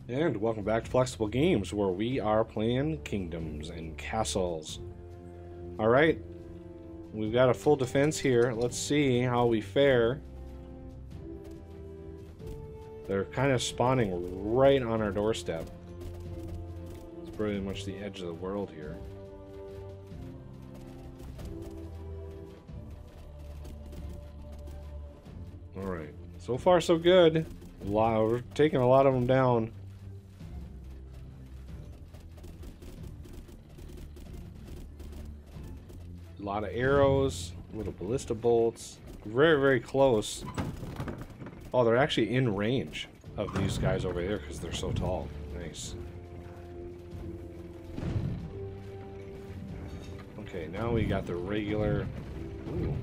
And welcome back to Flexible Games, where we are playing kingdoms and castles. Alright, we've got a full defense here. Let's see how we fare. They're kind of spawning right on our doorstep. It's pretty much the edge of the world here. Alright, so far so good. We're taking a lot of them down. A lot of arrows, little ballista bolts. Very, very close. Oh, they're actually in range of these guys over there because they're so tall. Nice. Okay, now we got the regular... Ooh.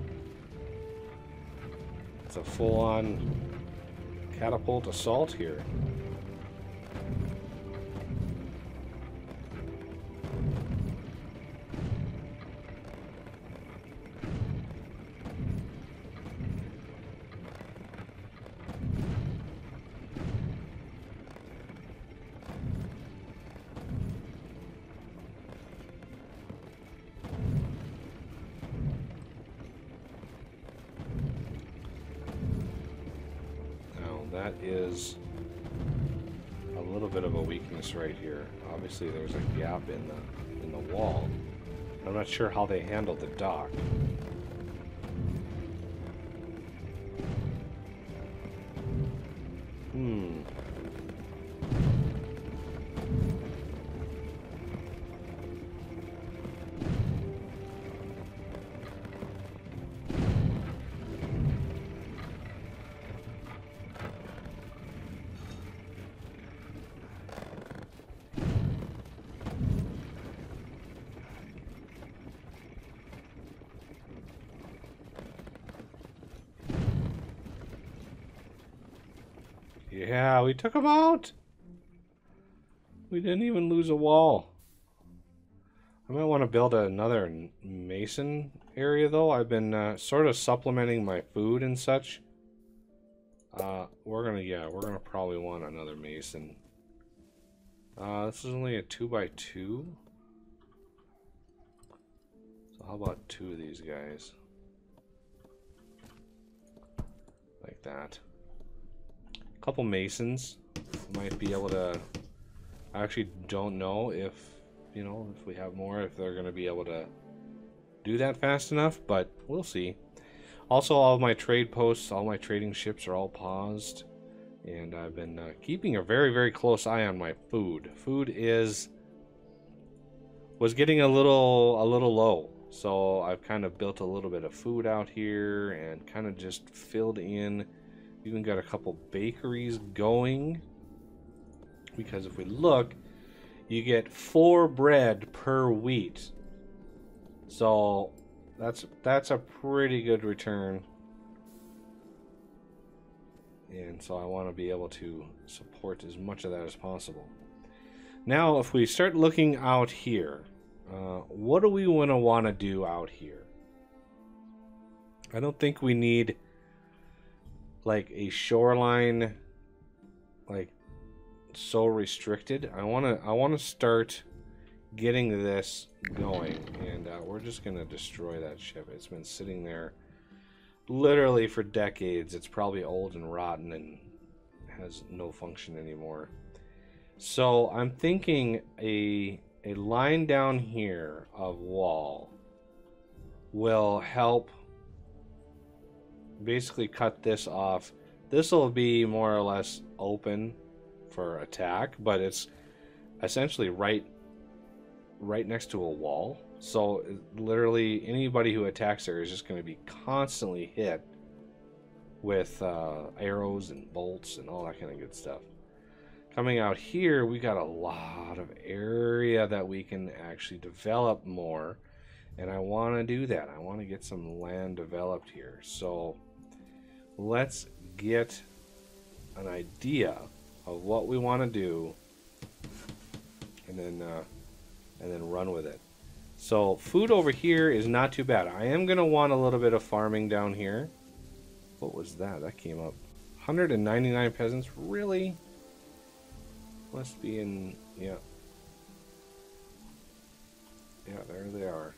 It's a full-on catapult assault here. That is a little bit of a weakness right here. Obviously there's a gap in the wall. I'm not sure how they handled the dock. Yeah, we took them out. We didn't even lose a wall. I might want to build another mason area though. I've been sort of supplementing my food and such. We're gonna probably want another mason. This is only a 2x2. So how about two of these guys? Like that. Couple masons might be able to. I actually don't know if if we have more, if they're going to be able to do that fast enough, but we'll see. Also, all of my trade posts, all my trading ships are all paused, and I've been keeping a very, very close eye on my food. Food was getting a little low, so I've kind of built a little bit of food out here and kind of just filled in. Even got a couple bakeries going, because if we look, you get 4 bread per wheat, so that's a pretty good return, and so I want to be able to support as much of that as possible. Now if we start looking out here, what do we want to do out here? I don't think we need like a shoreline like so restricted. I want to start getting this going, and we're just gonna destroy that ship. It's been sitting there literally for decades. It's probably old and rotten and has no function anymore. So I'm thinking a line down here of wall will help basically cut this off. This will be more or less open for attack, but it's essentially right next to a wall, so literally anybody who attacks there is just going to be constantly hit with arrows and bolts and all that kind of good stuff. Coming out here, we got a lot of area that we can actually develop more, and I want to do that. I want to get some land developed here. So let's get an idea of what we want to do, and then run with it. So food over here is not too bad. I am going to want a little bit of farming down here. What was that? That came up. 199 peasants? Really? Must be in, yeah. Yeah, there they are.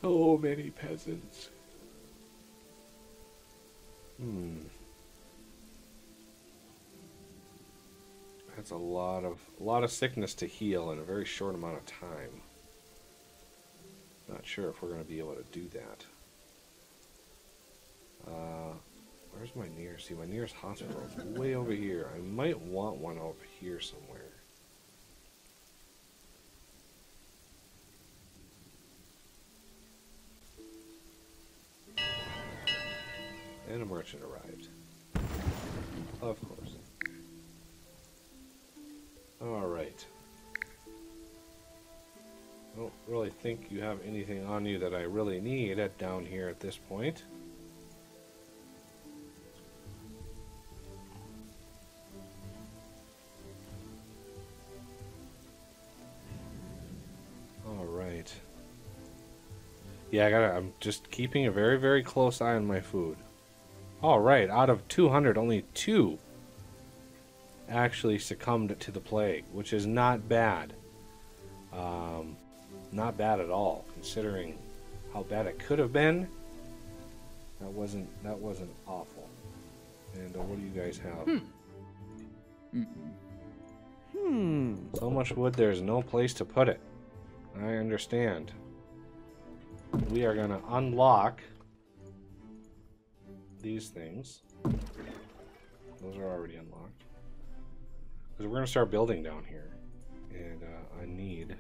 So many peasants. That's a lot of sickness to heal in a very short amount of time. Not sure if we're going to be able to do that. Where's my nearest? See, my nearest hospital is way over here. I might want one over here somewhere. And a merchant arrived. Of course. Alright. I don't really think you have anything on you that I really need down here at this point. Alright. Yeah, I'm just keeping a very, very close eye on my food. Alright, out of 200, only 2 actually succumbed to the plague, which is not bad. Not bad at all, considering how bad it could have been. That wasn't awful. And what do you guys have? So much wood, there's no place to put it. I understand. We are going to unlock these things. Those are already unlocked. Because we're going to start building down here. And I need...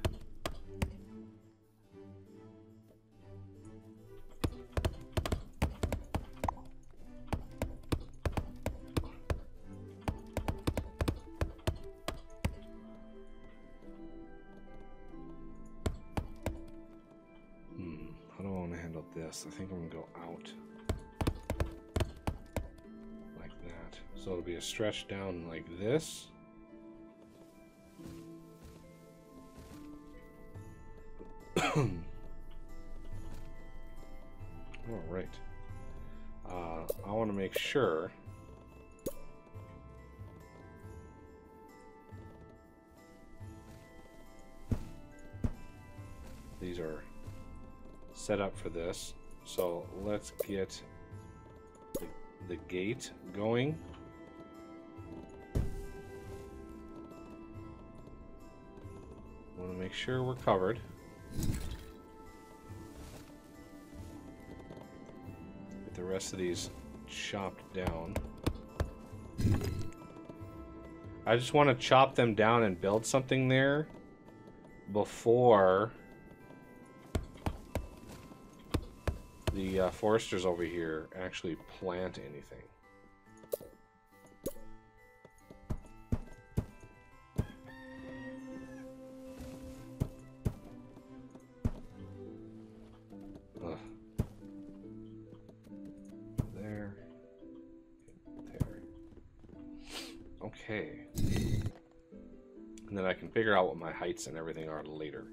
How do I want to handle this? I think I'm going to go out. Like that. So it'll be a stretch down like this. Alright. I want to make sure these are set up for this. So let's get the gate going. Want to make sure we're covered. Get the rest of these chopped down. I just want to chop them down and build something there before the foresters over here actually plant anything. Okay. And then I can figure out what my heights and everything are later.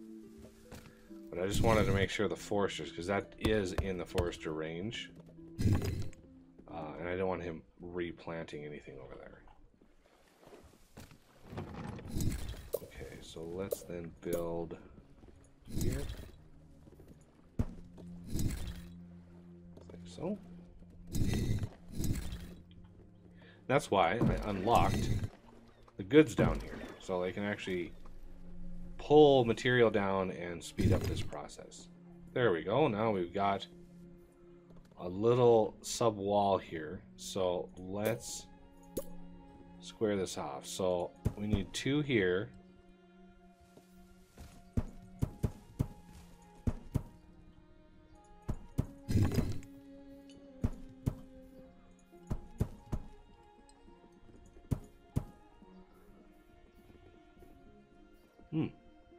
But I just wanted to make sure the foresters, because that is in the forester range. And I don't want him replanting anything over there. Okay, so let's then build here. Like so. That's why I unlocked the goods down here, so they can actually pull material down and speed up this process. There we go. Now we've got a little sub wall here, so let's square this off. So we need 2 here.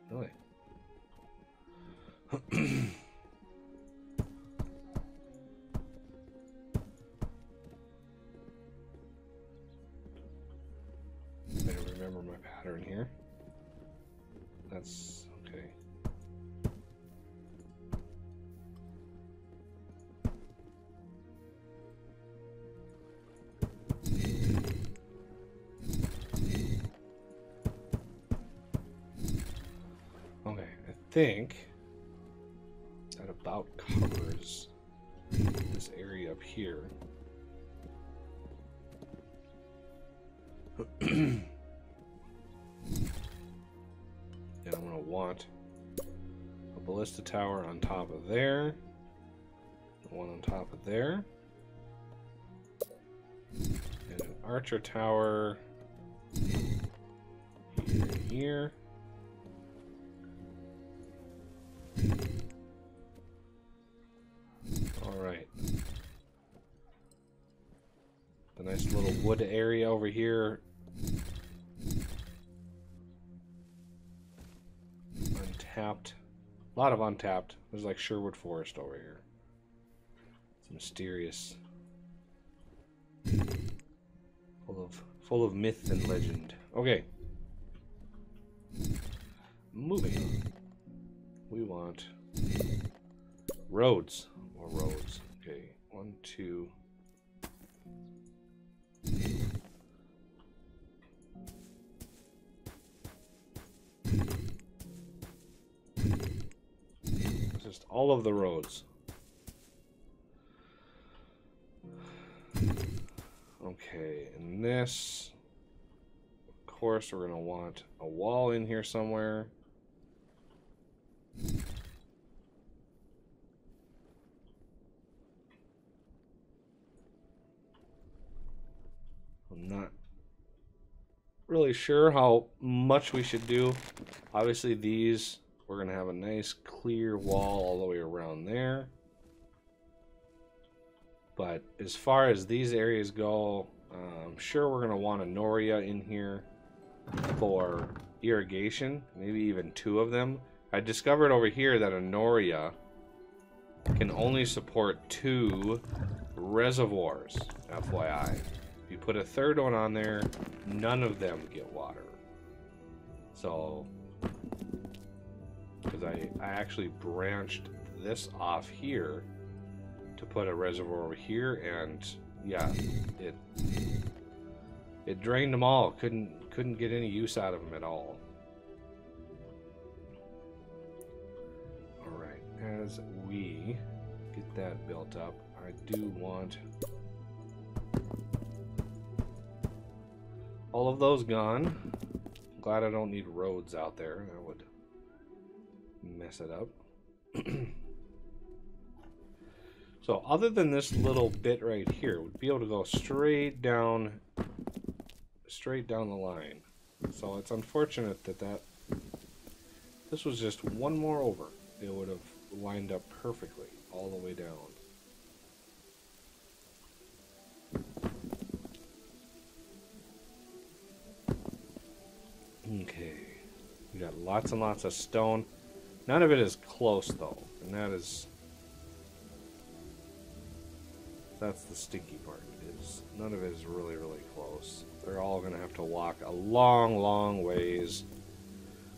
Really? I remember my pattern here. That's okay. think that about covers this area up here. And I'm going to want a ballista tower on top of there, one on top of there, and an archer tower here and here. Alright. The nice little wood area over here. Untapped. A lot of untapped. There's like Sherwood Forest over here. It's mysterious. Full of myth and legend. Okay. Moving on. We want roads. More roads. Okay. 1, 2. Just all of the roads. Okay, and this, of course, we're going to want a wall in here somewhere. I'm not really sure how much we should do. Obviously, these, we're going to have a nice clear wall all the way around there. But as far as these areas go, I'm sure we're going to want a Noria in here for irrigation, maybe even 2 of them. I discovered over here that a Noria can only support 2 reservoirs, FYI. If you put a 3rd one on there, none of them get water. So, because I actually branched this off here to put a reservoir over here, and yeah, it drained them all. Couldn't get any use out of them at all. All right, as we get that built up, I do want all of those gone. I'm glad I don't need roads out there. That would mess it up. So other than this little bit right here, we'd be able to go straight down the line. So it's unfortunate that this was just one more over. It would have lined up perfectly all the way down. Okay, we got lots and lots of stone. None of it is close though, and that's the stinky part, is none of it is really close. They're all going to have to walk a long ways,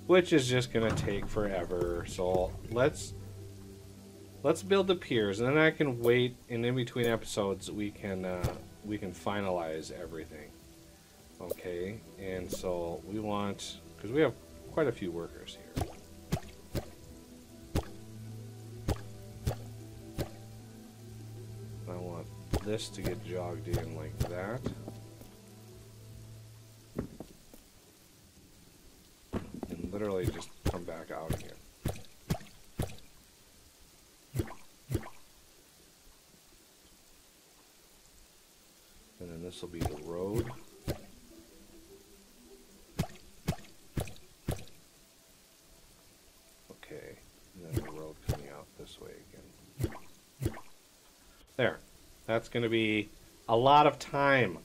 which is just going to take forever. So let's build the piers, and then I can wait, and in between episodes we can finalize everything. Okay, and so we want, because we have quite a few workers here. I want this to get jogged in like that. And literally just come back out again. And then this will be the road. Okay, and then the road coming out this way again. There. That's going to be a lot of time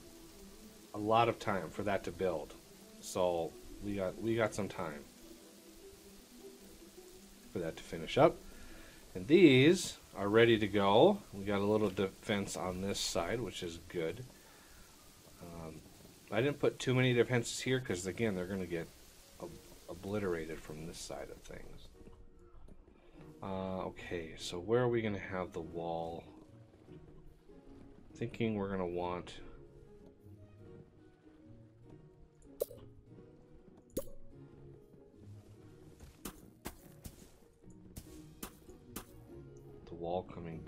for that to build. So we got some time for that to finish up. And these are ready to go. We got a little defense on this side, which is good. I didn't put too many defenses here because, again, they're going to get obliterated from this side of things. Okay, so where are we going to have the wall? Thinking we're going to want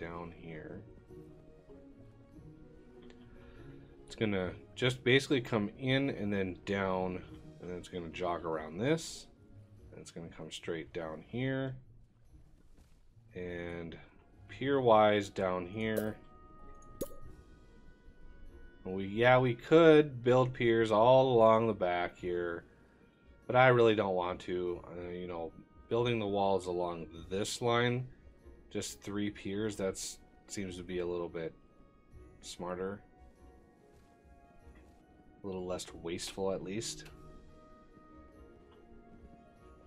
down here. It's gonna just basically come in and then down, and then it's gonna jog around this, and it's gonna come straight down here, and pier-wise down here. We could build piers all along the back here, but I really don't want to. You know, building the walls along this line, just 3 piers, that seems to be a little bit smarter. A little less wasteful, at least.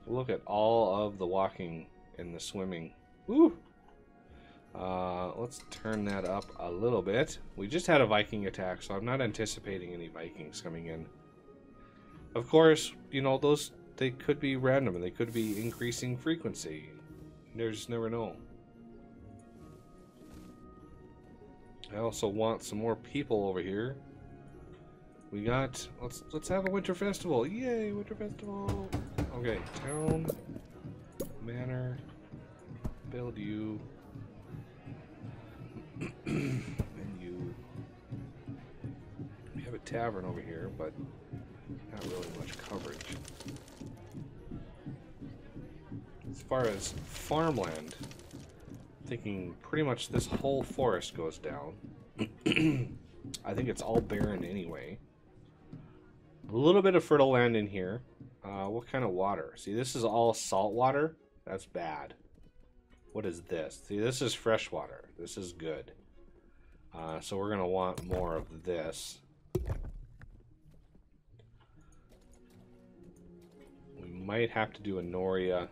Look at all of the walking and the swimming. Woo! Let's turn that up a little bit. We just had a Viking attack, so I'm not anticipating any Vikings coming in. Of course, you know, they could be random and they could be increasing frequency. You just never know. I also want some more people over here. We got, let's have a winter festival. Yay, winter festival. Okay, town, manor, build you, and you. We have a tavern over here, but not really much coverage. As far as farmland, I'm thinking pretty much this whole forest goes down. I think it's all barren anyway. A little bit of fertile land in here. What kind of water? See, this is all salt water. That's bad. What is this? See, this is fresh water. This is good. So we're going to want more of this. We might have to do a Noria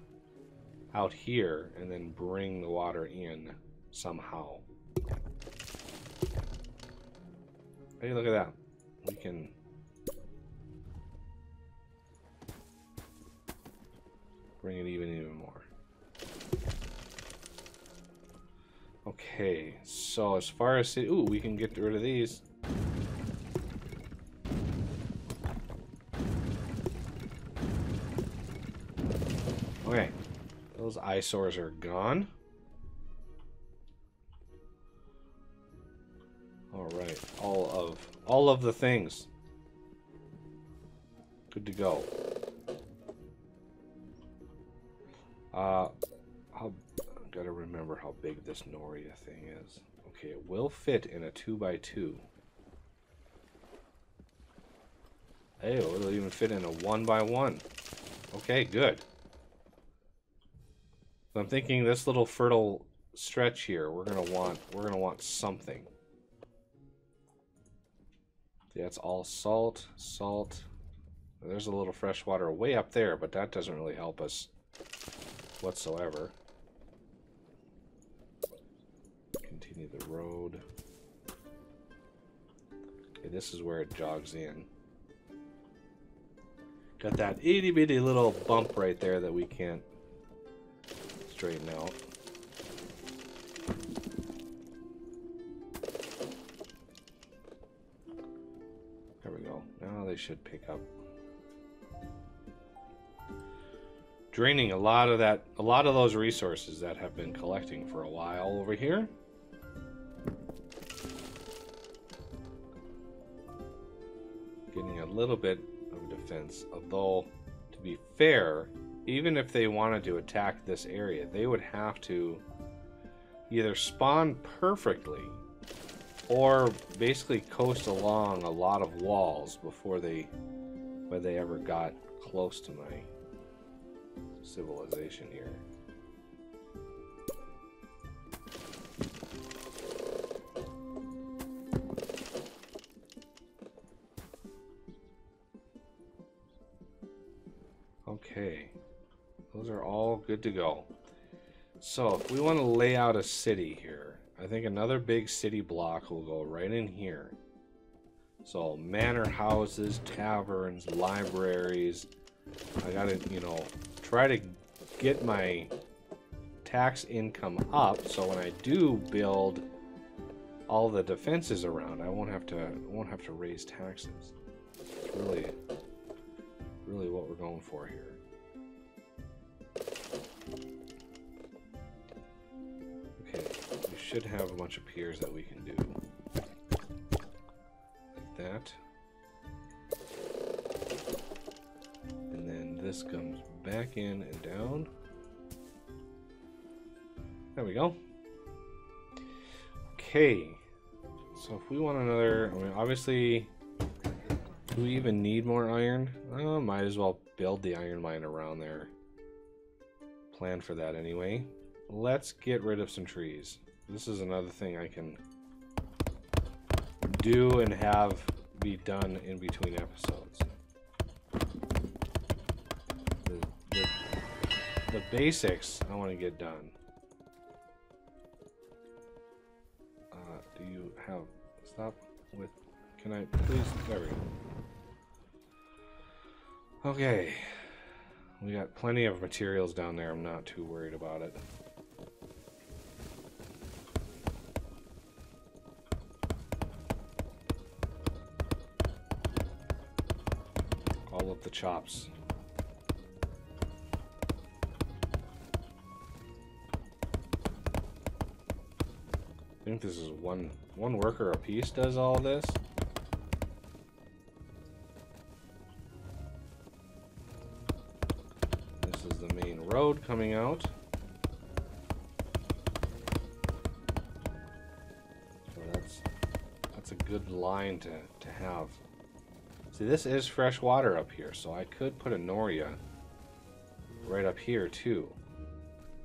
out here and then bring the water in somehow. Hey, look at that. We can... bring it even more. Okay, so as far as... ooh, we can get rid of these. Okay, those eyesores are gone. Alright, all of the things. Good to go. Gotta remember how big this Noria thing is. Okay, it will fit in a 2x2. Hey, it'll even fit in a 1x1. Okay, good. So I'm thinking this little fertile stretch here, we're gonna want something. Yeah, it's all salt. There's a little fresh water way up there, but that doesn't really help us whatsoever. Continue the road. Okay, this is where it jogs in. Got that itty bitty little bump right there that we can't straighten out. There we go. Now they should pick up. Draining a lot of those resources that have been collecting for a while over here. Getting a little bit of defense, although to be fair, even if they wanted to attack this area, they would have to either spawn perfectly or basically coast along a lot of walls before they ever got close to my civilization here. Okay, those are all good to go. So if we want to lay out a city here, I think another big city block will go right in here. So manor houses, taverns, libraries. I gotta, you know, try to get my tax income up so when I do build all the defenses around, I won't have to raise taxes. It's really what we're going for here. Okay, we should have a bunch of piers that we can do. Like that. And then this comes back in and down. There we go. Okay. So if we want another, I mean, obviously, do we even need more iron? Might as well build the iron mine around there. Plan for that anyway. Let's get rid of some trees. This is another thing I can do and have be done in between episodes. The basics I want to get done. Do you have... Stop with... Can I please... There we go. Okay. We got plenty of materials down there. I'm not too worried about it. All of the chops. I think this is one worker a piece does all this. This is the main road coming out. So that's a good line to have. See, this is fresh water up here, so I could put a Noria right up here too.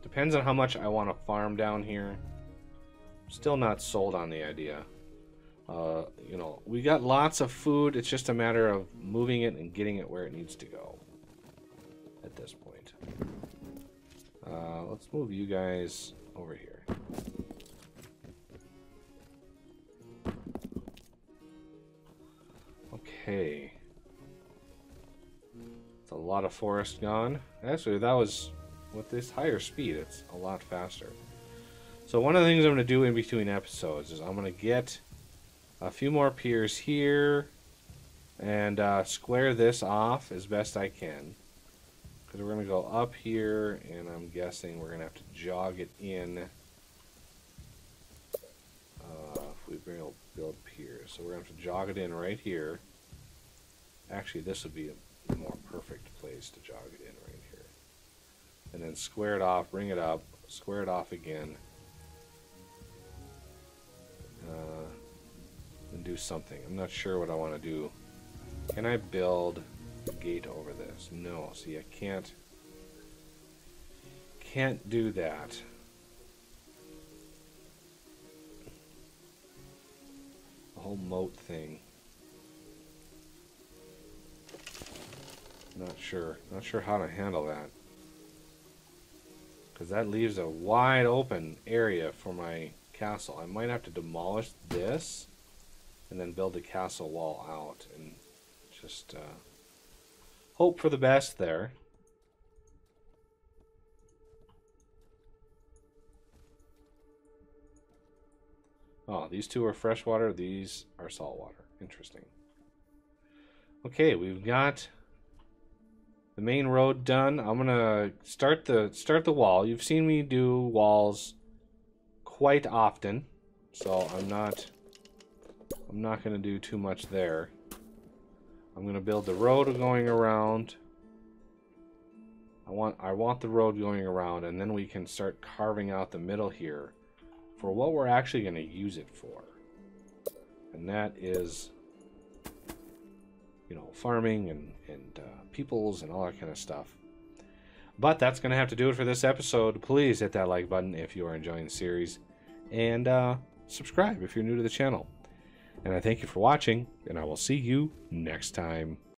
Depends on how much I want to farm down here. Still not sold on the idea. You know, we got lots of food. It's just a matter of moving it and getting it where it needs to go at this point. Let's move you guys over here. Okay. It's a lot of forest gone. Actually, that was... With this higher speed, it's a lot faster. So one of the things I'm going to do in between episodes is I'm going to get a few more piers here and square this off as best I can. Because we're going to go up here, and I'm guessing we're going to have to jog it in if we build piers. So we're going to have to jog it in right here. Actually, this would be a more perfect place to jog it in right here. And then square it off, bring it up, square it off again. And do something. I'm not sure what I want to do. Can I build a gate over this? No. See, I can't do that. The whole moat thing. Not sure how to handle that. Because that leaves a wide open area for my castle. I might have to demolish this and then build a castle wall out and just hope for the best there. Oh, these two are freshwater, these are saltwater. Interesting. Okay, we've got the main road done. I'm gonna start the wall. You've seen me do walls quite often, so I'm not going to do too much there. I'm going to build the road going around. I want the road going around, and then we can start carving out the middle here for what we're actually going to use it for. And that is, you know, farming and peoples and all that kind of stuff. But that's going to have to do it for this episode. Please hit that like button if you are enjoying the series. And subscribe if you're new to the channel. And I thank you for watching, and I will see you next time.